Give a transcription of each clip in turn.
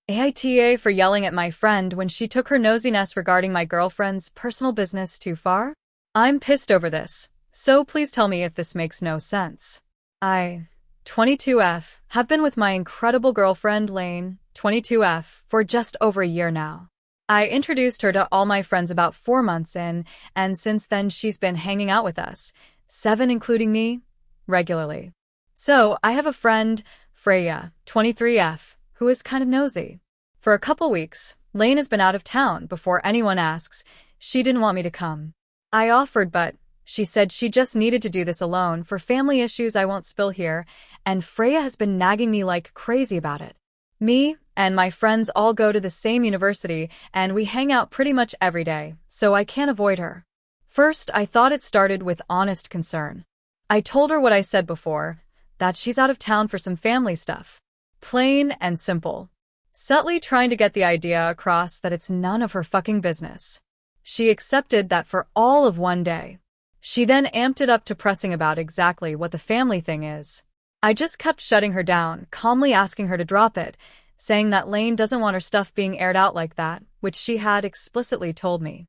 AITA for yelling at my friend when she took her nosiness regarding my girlfriend's personal business too far? I'm pissed over this, so please tell me if this makes no sense. I, 22F, have been with my incredible girlfriend Lane, 22F, for just over a year now. I introduced her to all my friends about 4 months in, and since then she's been hanging out with us, 7 including me, regularly. So, I have a friend, Freya, 23F, who is kind of nosy. For a couple weeks, Lane has been out of town. Before anyone asks, she didn't want me to come. I offered, but she said she just needed to do this alone for family issues I won't spill here, and Freya has been nagging me like crazy about it. Me and my friends all go to the same university, and we hang out pretty much every day, so I can't avoid her. First, I thought it started with honest concern. I told her what I said before, that she's out of town for some family stuff. Plain and simple. Subtly trying to get the idea across that it's none of her fucking business. She accepted that for all of one day. She then amped it up to pressing about exactly what the family thing is. I just kept shutting her down, calmly asking her to drop it, saying that Lane doesn't want her stuff being aired out like that, which she had explicitly told me.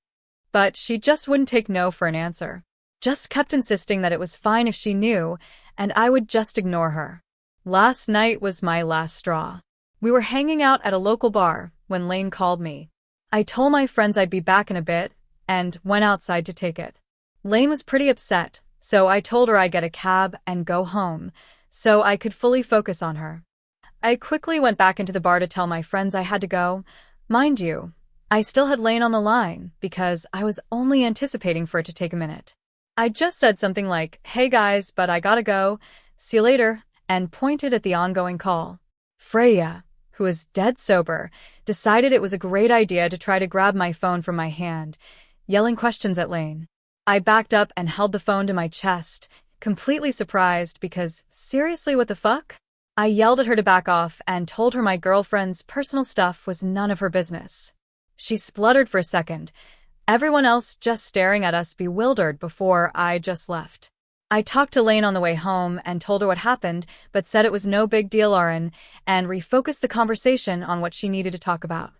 But she just wouldn't take no for an answer. Just kept insisting that it was fine if she knew, and I would just ignore her. Last night was my last straw. We were hanging out at a local bar when Lane called me. I told my friends I'd be back in a bit, and went outside to take it. Lane was pretty upset, so I told her I'd get a cab and go home, so I could fully focus on her. I quickly went back into the bar to tell my friends I had to go. Mind you, I still had Lane on the line, because I was only anticipating for it to take a minute. I just said something like, "Hey guys, but I gotta go, see you later," and pointed at the ongoing call. Freya, who is dead sober, decided it was a great idea to try to grab my phone from my hand, yelling questions at Lane. I backed up and held the phone to my chest, completely surprised because, seriously, what the fuck? I yelled at her to back off and told her my girlfriend's personal stuff was none of her business. She spluttered for a second, everyone else just staring at us bewildered before I just left. I talked to Lane on the way home and told her what happened, but said it was no big deal, and refocused the conversation on what she needed to talk about.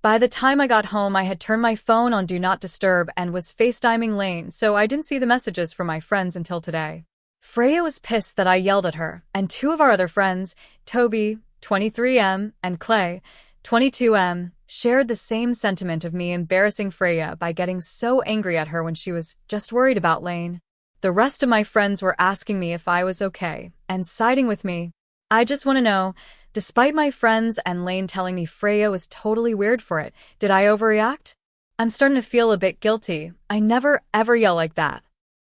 By the time I got home, I had turned my phone on Do Not Disturb and was FaceTiming Lane, so I didn't see the messages from my friends until today. Freya was pissed that I yelled at her, and 2 of our other friends, Toby, 23M, and Clay, 22M, shared the same sentiment of me embarrassing Freya by getting so angry at her when she was just worried about Lane. The rest of my friends were asking me if I was okay, and siding with me. I just want to know, despite my friends and Lane telling me Freya was totally weird for it, did I overreact? I'm starting to feel a bit guilty. I never ever yell like that.